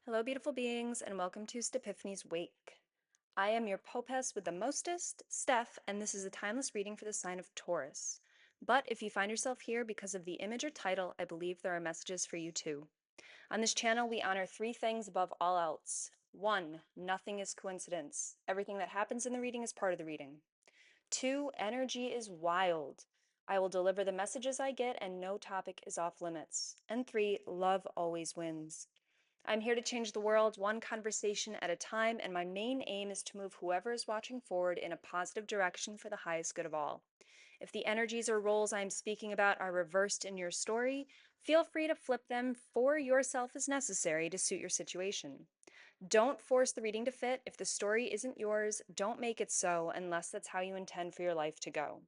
Hello, beautiful beings, and welcome to Stepiphenie's Wake. I am your popess with the mostest, Steph, and this is a timeless reading for the sign of Taurus. But if you find yourself here because of the image or title, I believe there are messages for you too. On this channel, we honor three things above all else. 1. Nothing is coincidence. Everything that happens in the reading is part of the reading. 2. Energy is wild. I will deliver the messages I get, and no topic is off limits. And 3. Love always wins. I'm here to change the world one conversation at a time, and my main aim is to move whoever is watching forward in a positive direction for the highest good of all. If the energies or roles I'm speaking about are reversed in your story, feel free to flip them for yourself as necessary to suit your situation. Don't force the reading to fit. If the story isn't yours, don't make it so unless that's how you intend for your life to go.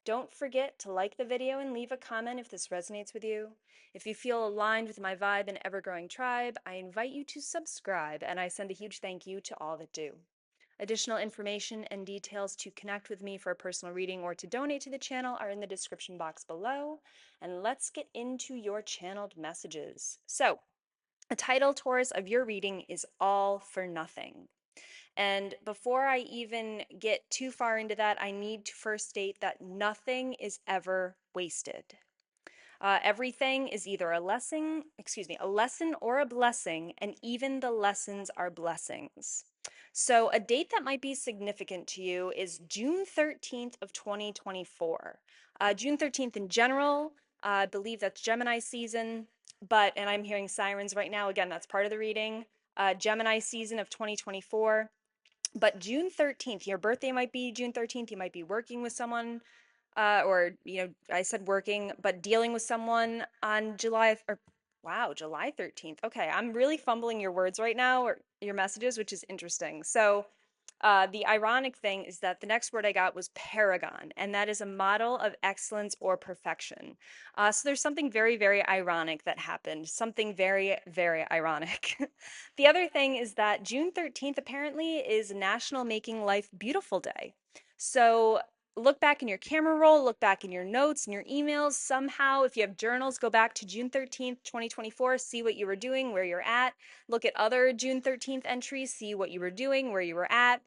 Don't forget to like the video and leave a comment if this resonates with you. If you feel aligned with my vibe and ever-growing tribe, I invite you to subscribe, and I send a huge thank you to all that do. Additional information and details to connect with me for a personal reading or to donate to the channel are in the description box below. And let's get into your channeled messages. So, the title, Taurus, of your reading is All for Nothing. And before I even get too far into that, I need to first state that nothing is ever wasted. Everything is either a lesson or a blessing, and even the lessons are blessings. So a date that might be significant to you is June 13th of 2024. June 13th in general, I believe that's Gemini season, and I'm hearing sirens right now. Again, that's part of the reading. Gemini season of 2024. But June 13th, your birthday might be June 13th. You might be working with someone, I said working, but dealing with someone on July 13th. Okay, I'm really fumbling your words right now, or your messages, which is interesting. So, the ironic thing is that the next word I got was paragon, and that is a model of excellence or perfection. So there's something very, very ironic that happened. Something very, very ironic. The other thing is that June 13th apparently is National Making Life Beautiful Day. So look back in your camera roll, look back in your notes and your emails. Somehow, if you have journals, go back to June 13th, 2024, see what you were doing, where you're at. Look at other June 13th entries, see what you were doing, where you were at.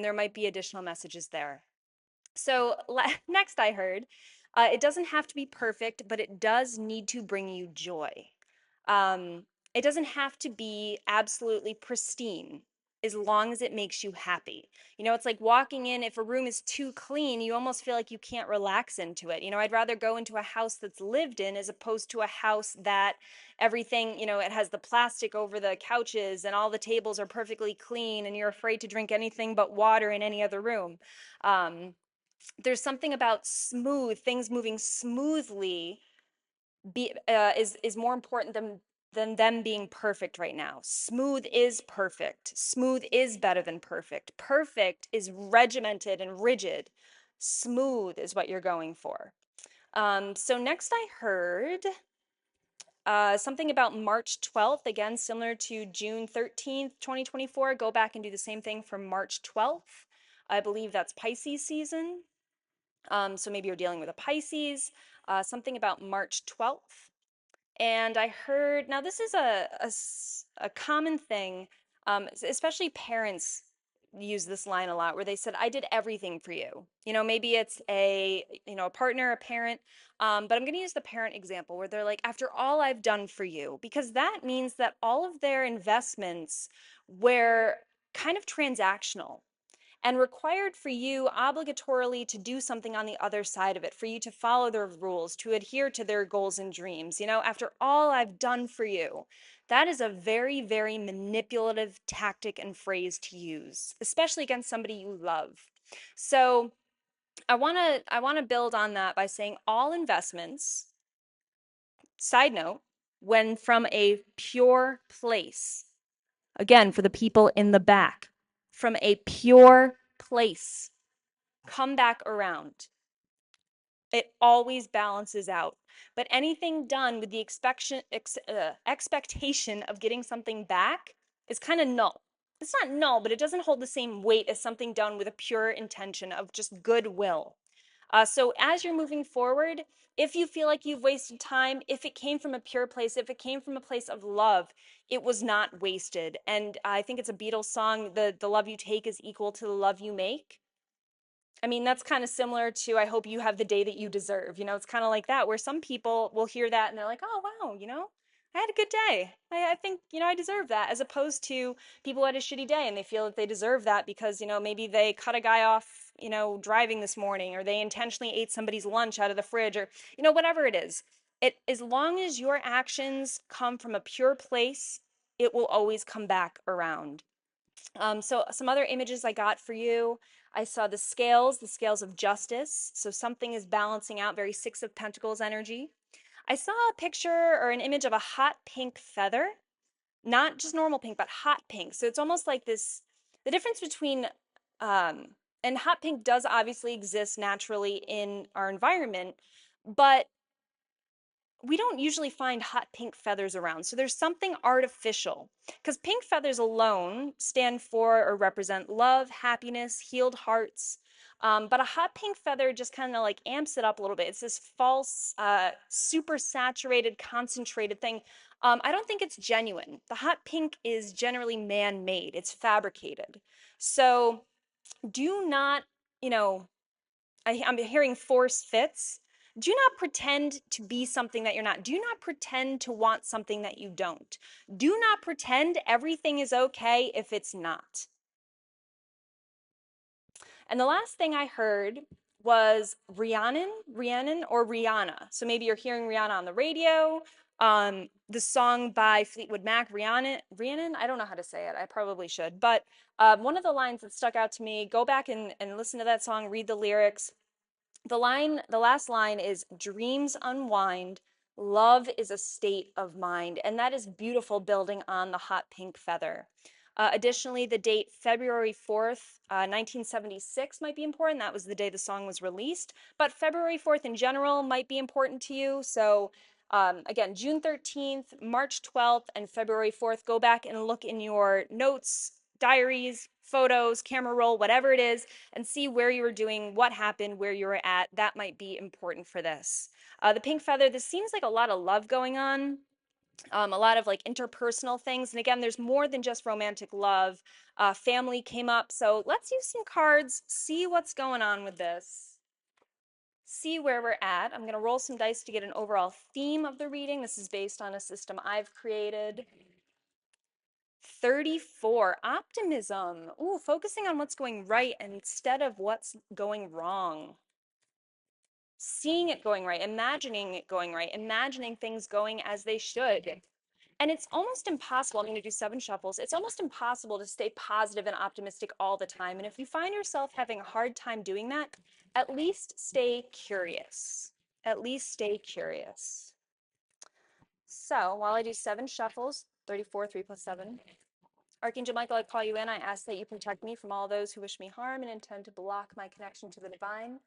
There might be additional messages there. So next I heard, it doesn't have to be perfect, but it does need to bring you joy. It doesn't have to be absolutely pristine as long as it makes you happy. You know, it's like walking in, if a room is too clean, you almost feel like you can't relax into it. You know, I'd rather go into a house that's lived in as opposed to a house that everything, it has the plastic over the couches and all the tables are perfectly clean and you're afraid to drink anything but water in any other room. There's something about things moving smoothly is more important than them being perfect right now. Smooth is perfect. Smooth is better than perfect. Perfect is regimented and rigid. Smooth is what you're going for. So next I heard something about March 12th, again, similar to June 13th, 2024. Go back and do the same thing for March 12th. I believe that's Pisces season. So maybe you're dealing with a Pisces, something about March 12th. And I heard, now this is a common thing, especially parents use this line a lot where they said, I did everything for you. You know, maybe it's a partner, a parent, but I'm going to use the parent example where they're like, after all I've done for you, because that means that all of their investments were kind of transactional and required for you obligatorily to do something on the other side of it, for you to follow their rules, to adhere to their goals and dreams. You know, after all I've done for you, that is a very, very manipulative tactic and phrase to use, especially against somebody you love. So I want to build on that by saying all investments, side note, when from a pure place. Again, for the people in the back, from a pure place, come back around. It always balances out. But anything done with the expectation of getting something back is kind of null. It's not null, but it doesn't hold the same weight as something done with a pure intention of just goodwill. So as you're moving forward, if you feel like you've wasted time, if it came from a pure place, if it came from a place of love, it was not wasted. And I think it's a Beatles song, the love you take is equal to the love you make. I mean, that's kind of similar to I hope you have the day that you deserve. It's kind of like that, where some people will hear that and they're like, oh, wow, I had a good day. I think, I deserve that, as opposed to people who had a shitty day and they feel that they deserve that because, maybe they cut a guy off, driving this morning, or they intentionally ate somebody's lunch out of the fridge, or, whatever it is. As long as your actions come from a pure place, it will always come back around. So some other images I got for you. I saw the scales of justice. So something is balancing out, very Six of Pentacles energy. I saw a picture or an image of a hot pink feather, not just normal pink, but hot pink. So it's almost like this, the difference between, um, and hot pink does obviously exist naturally in our environment, but we don't usually find hot pink feathers around. So there's something artificial, because pink feathers alone stand for or represent love, happiness, healed hearts. But a hot pink feather just kind of like amps it up a little bit. It's this false, super saturated, concentrated thing. I don't think it's genuine. The hot pink is generally man made, it's fabricated. So do not, you know, I'm hearing force fits. Do not pretend to be something that you're not. Do not pretend to want something that you don't. Do not pretend everything is okay if it's not. And the last thing I heard was Rhiannon or Rhianna. So maybe you're hearing Rhianna on the radio. The song by Fleetwood Mac, Rhiannon, I don't know how to say it. I probably should. But one of the lines that stuck out to me, go back and listen to that song, read the lyrics. The last line is dreams unwind, love is a state of mind. And that is beautiful, building on the hot pink feather. Additionally, the date February 4th, 1976 might be important. That was the day the song was released. But February 4th in general might be important to you. So again, June 13th, March 12th, and February 4th, go back and look in your notes, diaries, photos, camera roll, whatever it is, and see where you were doing, what happened, where you were at. That might be important for this. The pink feather, this seems like a lot of love going on. A lot of like interpersonal things. And again, there's more than just romantic love. Family came up. So let's use some cards, see what's going on with this, see where we're at. I'm going to roll some dice to get an overall theme of the reading. This is based on a system I've created. 34, optimism. Ooh, focusing on what's going right instead of what's going wrong. Seeing it going right, imagining it going right, imagining things going as they should. And it's almost impossible. I'm going to do 7 shuffles. It's almost impossible to stay positive and optimistic all the time. And if you find yourself having a hard time doing that, at least stay curious. At least stay curious. So while I do 7 shuffles, 34, 3 plus 7. Archangel Michael, I call you in. I ask that you protect me from all those who wish me harm and intend to block my connection to the divine.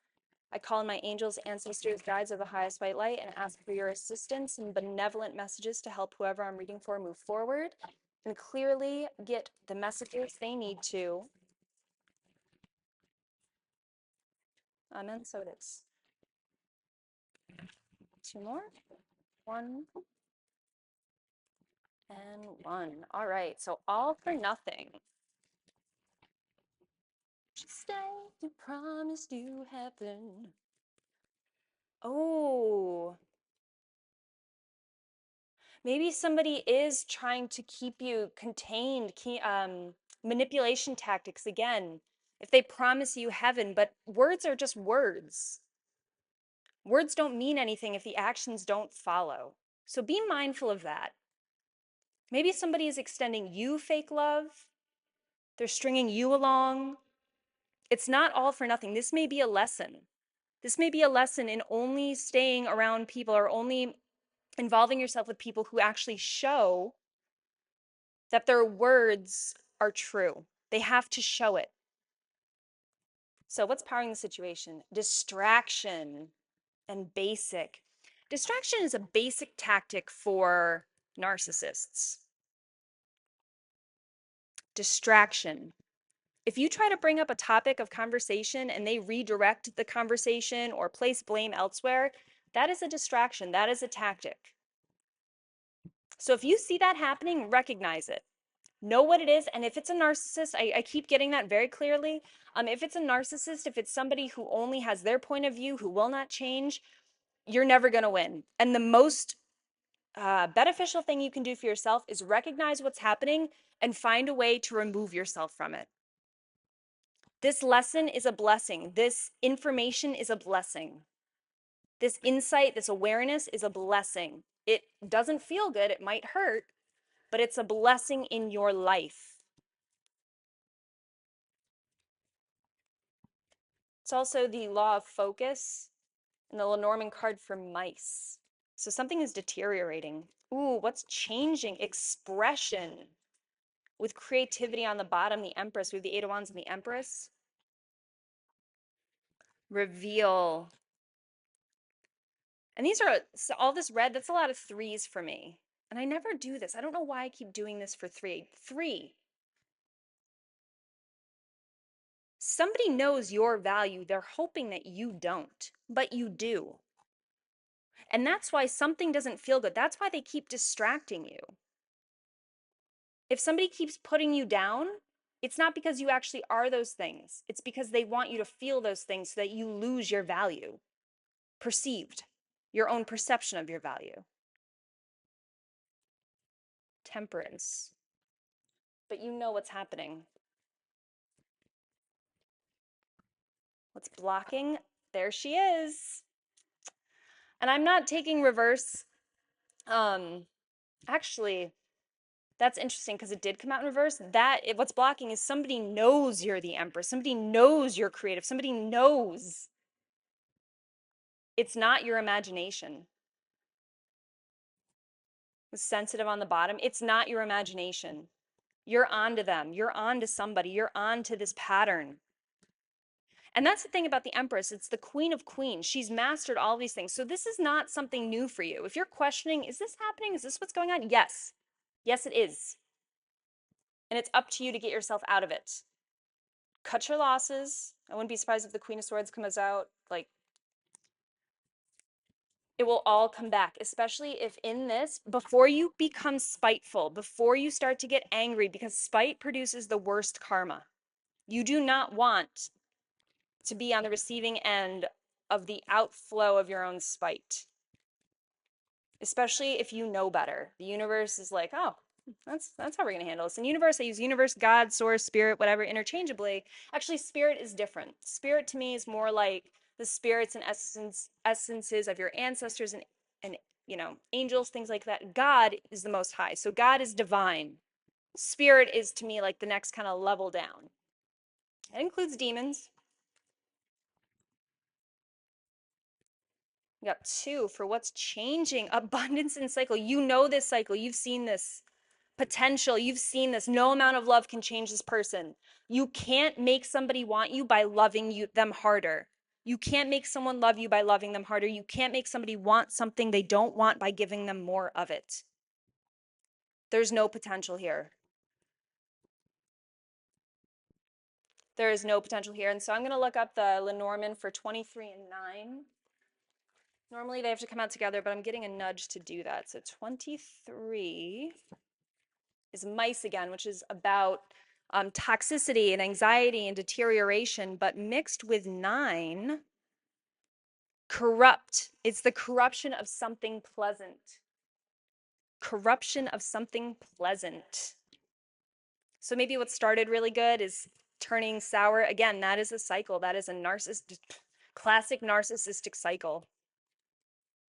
I call in my angels, ancestors, guides of the highest white light, and ask for your assistance and benevolent messages to help whoever I'm reading for move forward and clearly get the messages they need to. Amen. So it is. 2 more. 1 and 1. All right. So all for nothing. Just like you promised you heaven. Oh. Maybe somebody is trying to keep you contained, manipulation tactics again. If they promise you heaven, but words are just words. Words don't mean anything if the actions don't follow. So be mindful of that. Maybe somebody is extending you fake love. They're stringing you along. It's not all for nothing. This may be a lesson. This may be a lesson in only staying around people or only involving yourself with people who actually show that their words are true. They have to show it. So what's powering the situation? Distraction and basic. Distraction is a basic tactic for narcissists. Distraction. If you try to bring up a topic of conversation and they redirect the conversation or place blame elsewhere, that is a distraction. That is a tactic. So if you see that happening, recognize it. Know what it is. And if it's a narcissist, I keep getting that very clearly. If it's a narcissist, if it's somebody who only has their point of view, who will not change, you're never going to win. And the most beneficial thing you can do for yourself is recognize what's happening and find a way to remove yourself from it. This lesson is a blessing. This information is a blessing. This insight, this awareness is a blessing. It doesn't feel good. It might hurt, but it's a blessing in your life. It's also the law of focus and the Lenormand card for mice. So something is deteriorating. Ooh, what's changing? Expression. With creativity on the bottom, the Empress. We have the Eight of Wands and the Empress. Reveal. And these are all this red, that's a lot of threes for me. And I never do this. I don't know why I keep doing this for three. Three. Somebody knows your value. They're hoping that you don't, but you do. And that's why something doesn't feel good. That's why they keep distracting you. If somebody keeps putting you down, it's not because you actually are those things. It's because they want you to feel those things so that you lose your value. Perceived. Your own perception of your value. Temperance. But you know what's happening. What's blocking? There she is. And I'm not taking reverse. Actually, that's interesting because it did come out in reverse. What's blocking is somebody knows you're the Empress. Somebody knows you're creative. Somebody knows. It's not your imagination. It's sensitive on the bottom. It's not your imagination. You're onto them. You're onto somebody. You're onto this pattern. And that's the thing about the Empress. It's the Queen of Queens. She's mastered all these things. So this is not something new for you. If you're questioning, is this happening? Is this what's going on? Yes. Yes, it is. And it's up to you to get yourself out of it. Cut your losses. I wouldn't be surprised if the Queen of Swords comes out. Like, it will all come back, especially if in this, before you become spiteful, before you start to get angry, because spite produces the worst karma. You do not want to be on the receiving end of the outflow of your own spite, especially if you know better. The universe is like, oh, that's how we're going to handle this. In universe, I use universe, God, source, spirit, whatever, interchangeably. Actually, spirit is different. Spirit to me is more like the spirits and essences of your ancestors and angels, things like that. God is the most high. So God is divine. Spirit is to me like the next kind of level down. It includes demons. We got 2 for what's changing. Abundance and cycle. You know this cycle. You've seen this potential. You've seen this. No amount of love can change this person. You can't make somebody want you by loving them harder. You can't make someone love you by loving them harder. You can't make somebody want something they don't want by giving them more of it. There's no potential here. There is no potential here. And so I'm going to look up the Lenormand for 23 and 9. Normally they have to come out together, but I'm getting a nudge to do that. So 23 is mice again, which is about toxicity and anxiety and deterioration, but mixed with 9, corrupt. It's the corruption of something pleasant. Corruption of something pleasant. So maybe what started really good is turning sour. Again, that is a cycle. That is a classic narcissistic cycle.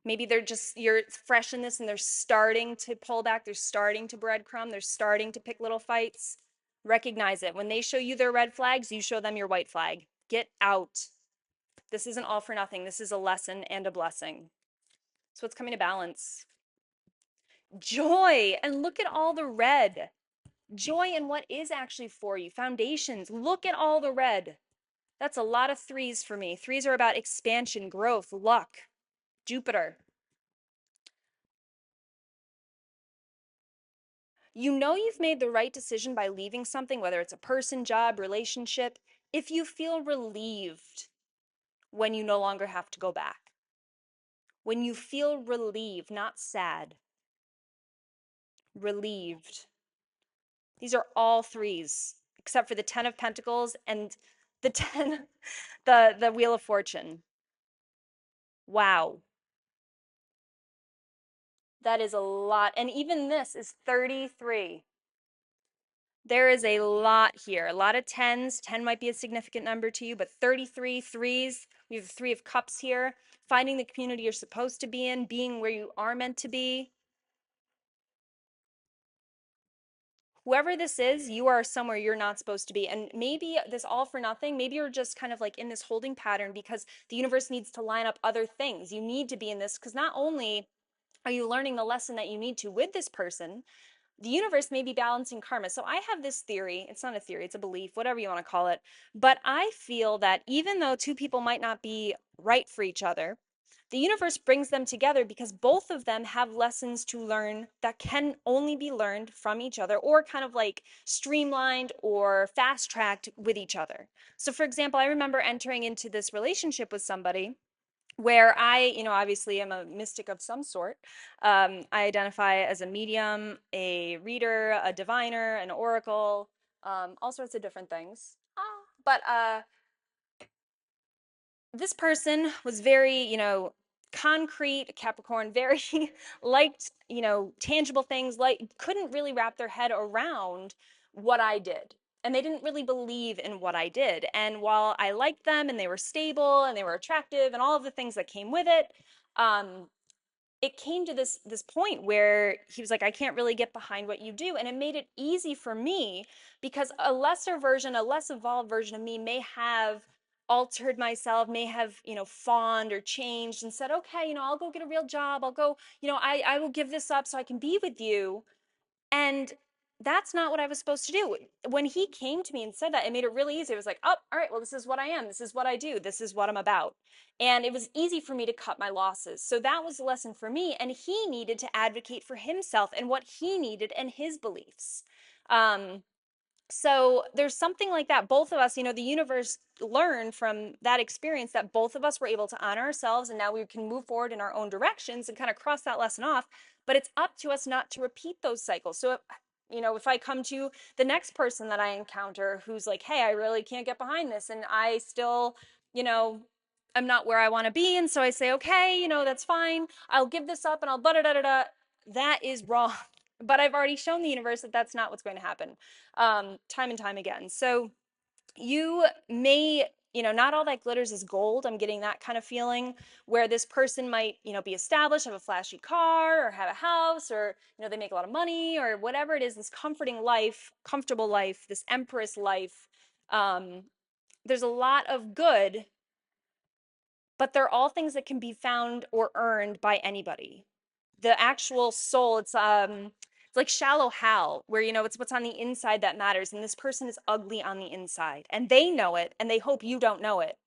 Maybe you're fresh in this and they're starting to pull back. They're starting to breadcrumb. They're starting to pick little fights. Recognize it. When they show you their red flags, you show them your white flag. Get out. This isn't all for nothing. This is a lesson and a blessing. So it's coming to balance. Joy. And look at all the red. Joy in what is actually for you. Foundations. Look at all the red. That's a lot of 3s for me. 3s are about expansion, growth, luck. Jupiter. You know you've made the right decision by leaving something, whether it's a person, job, relationship, if you feel relieved when you no longer have to go back. When you feel relieved, not sad, relieved. These are all threes, except for the 10 of Pentacles and the 10, the Wheel of Fortune. Wow. That is a lot. And even this is 33. There is a lot here. A lot of tens. 10 might be a significant number to you, but 33 threes. We have the Three of Cups here. Finding the community you're supposed to be in, being where you are meant to be. Whoever this is, you are somewhere you're not supposed to be. And maybe this all for nothing, maybe you're just kind of like in this holding pattern because the universe needs to line up other things. You need to be in this because not only are you learning the lesson that you need to with this person, the universe may be balancing karma. So I have this theory. It's not a theory, it's a belief, whatever you want to call it. But I feel that even though two people might not be right for each other, the universe brings them together because both of them have lessons to learn that can only be learned from each other or kind of like streamlined or fast tracked with each other. So, for example, I remember entering into this relationship with somebody where obviously am a mystic of some sort. I identify as a medium, a reader, a diviner, an oracle, all sorts of different things. But this person was very, concrete, Capricorn, very liked, tangible things, like couldn't really wrap their head around what I did. And they didn't really believe in what I did. And while I liked them and they were stable and they were attractive and all of the things that came with it, um, it came to this point where he was like, I can't really get behind what you do. And it made it easy for me because a lesser version, a less evolved version of me may have altered myself, may have, fawned or changed and said, okay, I'll go get a real job. I'll go, I will give this up so I can be with you. And that's not what I was supposed to do. When he came to me and said that, it made it really easy. It was like, oh, all right, well, this is what I am. This is what I do. This is what I'm about. And it was easy for me to cut my losses. So that was a lesson for me. And he needed to advocate for himself and what he needed and his beliefs. So there's something like that. Both of us, the universe learned from that experience that both of us were able to honor ourselves, and now we can move forward in our own directions and kind of cross that lesson off. But it's up to us not to repeat those cycles. So, if I come to the next person that I encounter who's like, hey, I really can't get behind this, and I still, you know, I'm not where I want to be, and so I say, okay, that's fine. I'll give this up, and I'll da da da da. That is wrong. But I've already shown the universe that that's not what's going to happen, time and time again. So you may, not all that glitters is gold. I'm getting that kind of feeling where this person might, be established, have a flashy car or have a house or, they make a lot of money or whatever it is, this comforting life, comfortable life, this empress life. There's a lot of good, but they're all things that can be found or earned by anybody. The actual soul, it's like shallow Hal, where it's what's on the inside that matters, and this person is ugly on the inside, and they know it, and they hope you don't know it,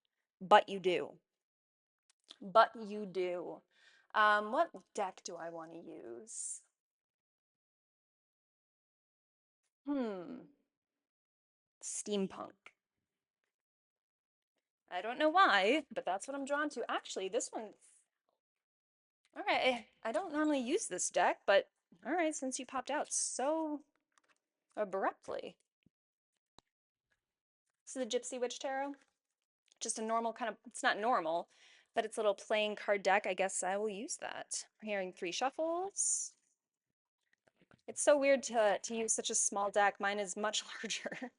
but you do. But you do. What deck do I want to use? Steampunk. I don't know why, but that's what I'm drawn to. Actually, this one. All right, I don't normally use this deck, but all right, since you popped out so abruptly. This is the Gypsy Witch Tarot. Just a normal kind of, it's not normal, but it's a little playing card deck. I guess I will use that. We're hearing 3 shuffles. It's so weird to use such a small deck. Mine is much larger.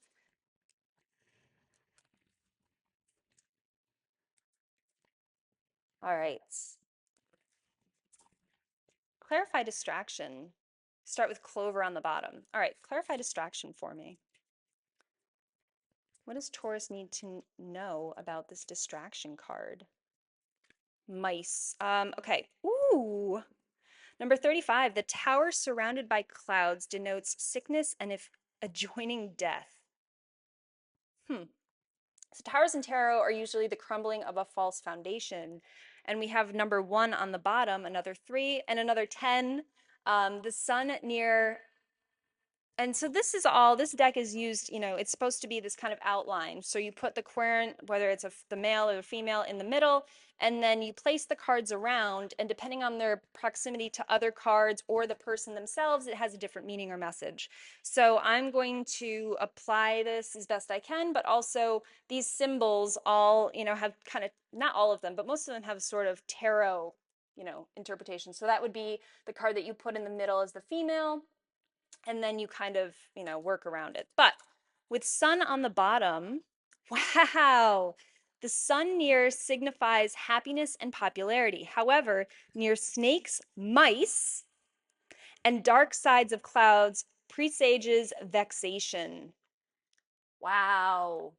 All right. Clarify distraction. Start with Clover on the bottom. All right, clarify distraction for me. What does Taurus need to know about this distraction card? Mice. Okay. Ooh. Number 35, the tower surrounded by clouds denotes sickness and if adjoining death. So towers in tarot are usually the crumbling of a false foundation. And we have number 1 on the bottom, another 3, and another 10. The sun near And so this deck is used, it's supposed to be this kind of outline. So you put the querent, whether it's the male or the female, in the middle, and then you place the cards around, and depending on their proximity to other cards or the person themselves, it has a different meaning or message. So I'm going to apply this as best I can, but also these symbols all, have kind of, not all of them, but most of them have sort of tarot, interpretation. So that would be the card that you put in the middle as the female, and then you kind of, work around it. But with sun on the bottom, wow, the sun near signifies happiness and popularity. However, near snakes, mice, and dark sides of clouds presages vexation. Wow.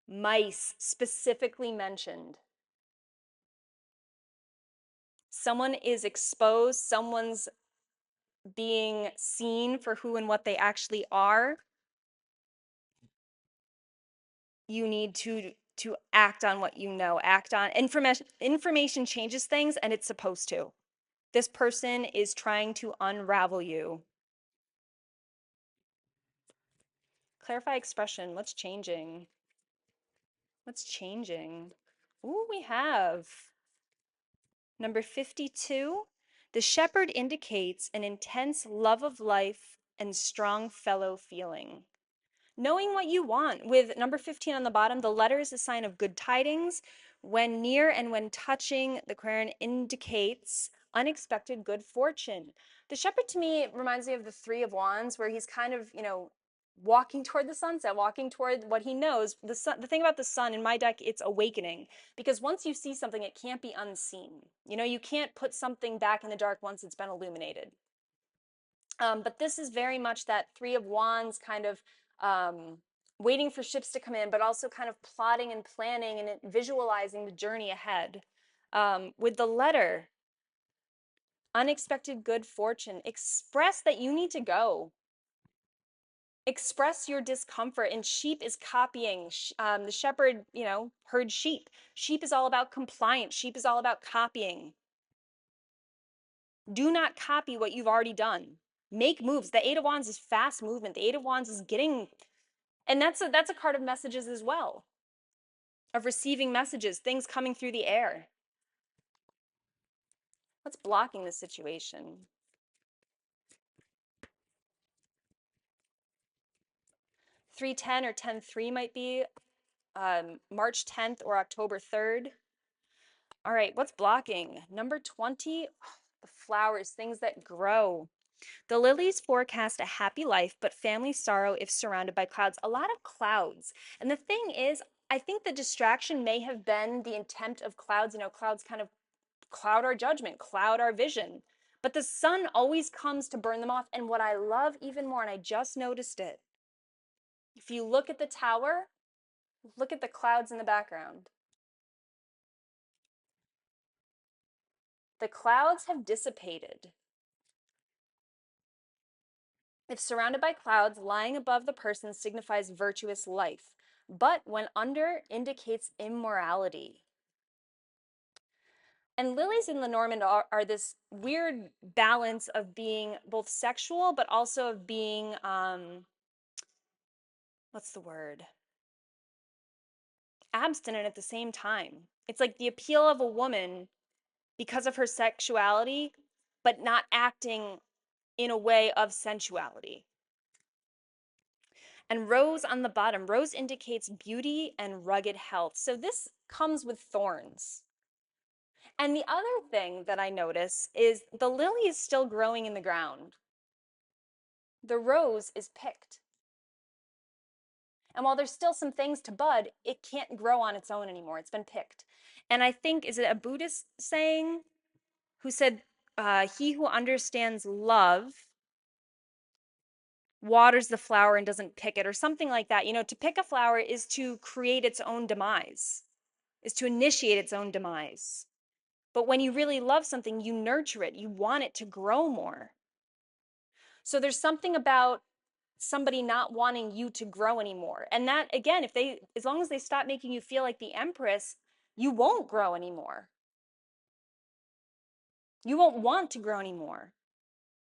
Mice specifically mentioned. Someone is exposed, someone's being seen for who and what they actually are. You need to act on what you know. Act on information changes things, and it's supposed to. This person is trying to unravel you. Clarify expression. What's changing? What's changing? Ooh, we have number 52. The shepherd indicates an intense love of life and strong fellow feeling. Knowing what you want. With number 15 on the bottom, the letter is a sign of good tidings. When near and when touching, the querent indicates unexpected good fortune. The shepherd to me reminds me of the Three of Wands, where he's kind of, walking toward the sunset, walking toward what he knows. The thing about the sun in my deck, it's awakening, because once you see something, it can't be unseen. You can't put something back in the dark once it's been illuminated. But this is very much that Three of Wands kind of waiting for ships to come in, but also kind of plotting and planning and visualizing the journey ahead. With the letter, unexpected good fortune, express that you need to go. Express your discomfort, and sheep is copying. The shepherd, herd sheep. Sheep is all about compliance. Sheep is all about copying. Do not copy what you've already done. Make moves. The Eight of Wands is fast movement. The Eight of Wands is getting, and that's a card of messages as well, of receiving messages, things coming through the air. What's blocking the situation? $3.10 or 10.3 might be March 10th or October 3rd. All right, what's blocking? Number 20, the flowers, things that grow. The lilies forecast a happy life, but family sorrow if surrounded by clouds. A lot of clouds. And the thing is, I think the distraction may have been the intent of clouds. Clouds kind of cloud our judgment, cloud our vision. But the sun always comes to burn them off. And what I love even more, and I just noticed it, if you look at the tower, look at the clouds in the background. The clouds have dissipated. If surrounded by clouds, lying above the person signifies virtuous life, but when under indicates immorality. And lilies in Lenormand are this weird balance of being both sexual, but also of being, what's the word? Abstinent at the same time. It's like the appeal of a woman because of her sexuality, but not acting in a way of sensuality. And rose on the bottom. Rose indicates beauty and rugged health. So this comes with thorns. And the other thing that I notice is the lily is still growing in the ground. The rose is picked. And while there's still some things to bud, it can't grow on its own anymore. It's been picked. And I think, is it a Buddhist saying who said, he who understands love waters the flower and doesn't pick it, or something like that. To pick a flower is to create its own demise, is to initiate its own demise. But when you really love something, you nurture it. You want it to grow more. So there's something about somebody not wanting you to grow anymore. And that, again, as long as they stop making you feel like the Empress, you won't grow anymore. You won't want to grow anymore.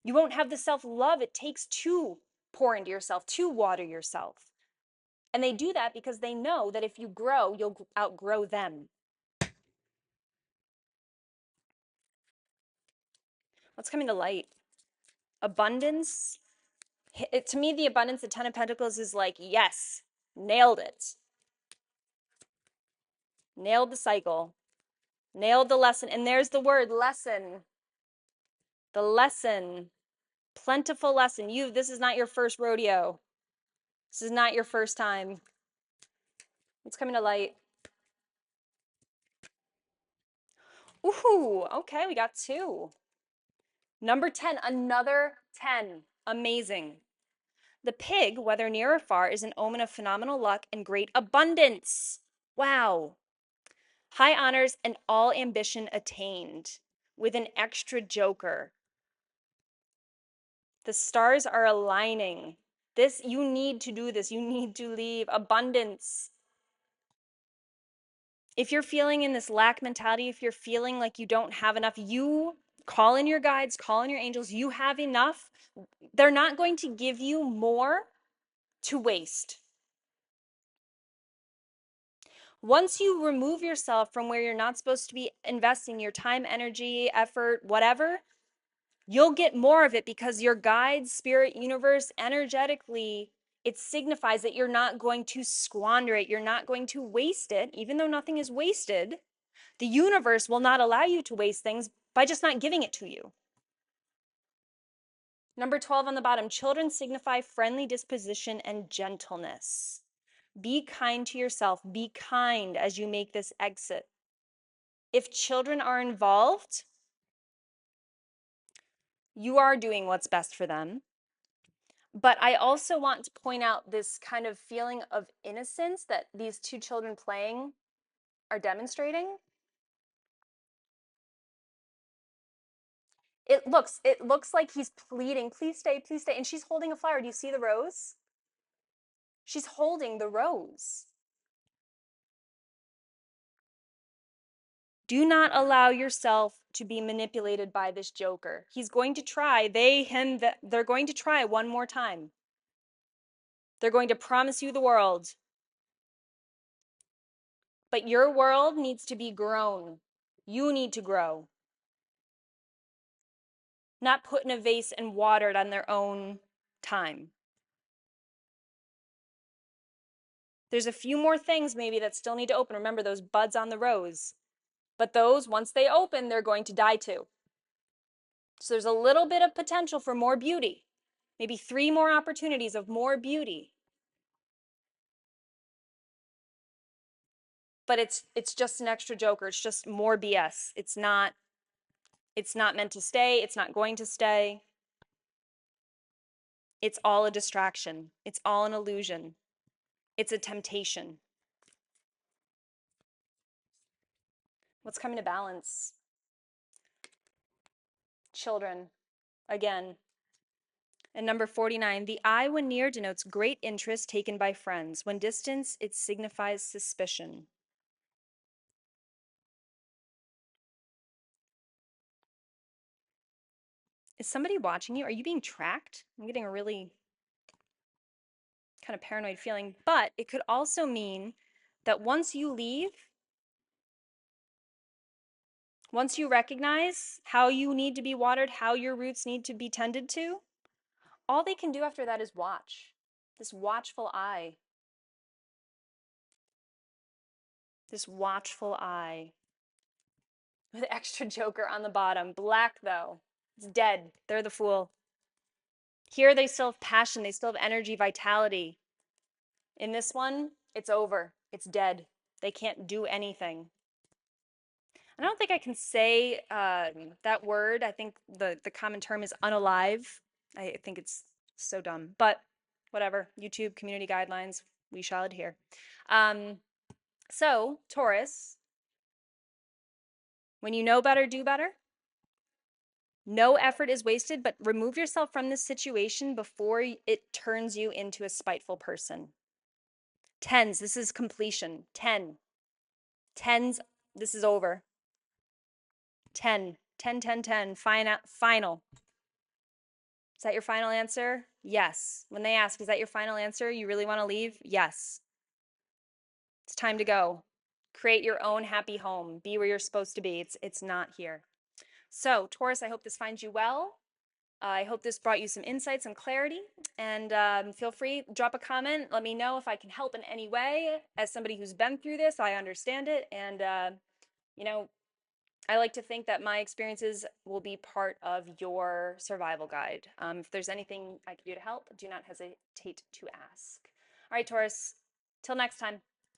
You won't have the self-love it takes to pour into yourself, to water yourself. And they do that because they know that if you grow, you'll outgrow them. What's coming to light? Abundance. To me, the abundance, the Ten of Pentacles is like, yes, nailed it. Nailed the cycle. Nailed the lesson. And there's the word lesson. The lesson. Plentiful lesson. This is not your first rodeo. This is not your first time. It's coming to light. Ooh, okay, we got 2. Number 10, another 10. Amazing. The pig, whether near or far, is an omen of phenomenal luck and great abundance. Wow. High honors and all ambition attained with an extra joker. The stars are aligning. You need to do this. You need to leave abundance. If you're feeling in this lack mentality, if you're feeling like you don't have enough, you call in your guides, call in your angels. You have enough. They're not going to give you more to waste. Once you remove yourself from where you're not supposed to be investing your time, energy, effort, whatever, you'll get more of it because your guides, spirit, universe, energetically, it signifies that you're not going to squander it. You're not going to waste it, even though nothing is wasted. The universe will not allow you to waste things by just not giving it to you. Number 12 on the bottom, children signify friendly disposition and gentleness. Be kind to yourself. Be kind as you make this exit. If children are involved, you are doing what's best for them. But I also want to point out this kind of feeling of innocence that these 2 children playing are demonstrating. It looks like he's pleading, please stay, and she's holding a flower. Do you see the rose? She's holding the rose. Do not allow yourself to be manipulated by this joker. He's going to try, they're going to try one more time. They're going to promise you the world. But your world needs to be grown. You need to grow. Not put in a vase and watered on their own time. There's a few more things maybe that still need to open. Remember those buds on the rose. But those, once they open, they're going to die too. So there's a little bit of potential for more beauty. Maybe 3 more opportunities of more beauty. But it's just an extra joker. It's just more BS. It's not meant to stay. It's not going to stay. It's all a distraction. It's all an illusion. It's a temptation. What's coming to balance? Children, again. And number 49, the eye when near denotes great interest taken by friends. When distant, it signifies suspicion. Is somebody watching you? Are you being tracked? I'm getting a really kind of paranoid feeling, but it could also mean that once you leave, once you recognize how you need to be watered, how your roots need to be tended to, all they can do after that is watch. This watchful eye. This watchful eye. With extra joker on the bottom. Black, though. It's dead. They're the fool. Here they still have passion. They still have energy, vitality. In this one, it's over. It's dead. They can't do anything. I don't think I can say that word. I think the common term is unalive. I think it's so dumb. But whatever. YouTube, community guidelines, we shall adhere. So, Taurus, when you know better, do better. No effort is wasted, but remove yourself from this situation before it turns you into a spiteful person. Tens, this is completion. 10. Tens, this is over. 10, 10, 10, 10, final. Is that your final answer? Yes. When they ask, is that your final answer? You really want to leave? Yes. It's time to go. Create your own happy home. Be where you're supposed to be. It's not here. So, Taurus, I hope this finds you well. I hope this brought you some insight, some clarity, and feel free, drop a comment. Let me know if I can help in any way. As somebody who's been through this, I understand it, and you know, I like to think that my experiences will be part of your survival guide. If there's anything I can do to help, do not hesitate to ask. All right, Taurus, till next time.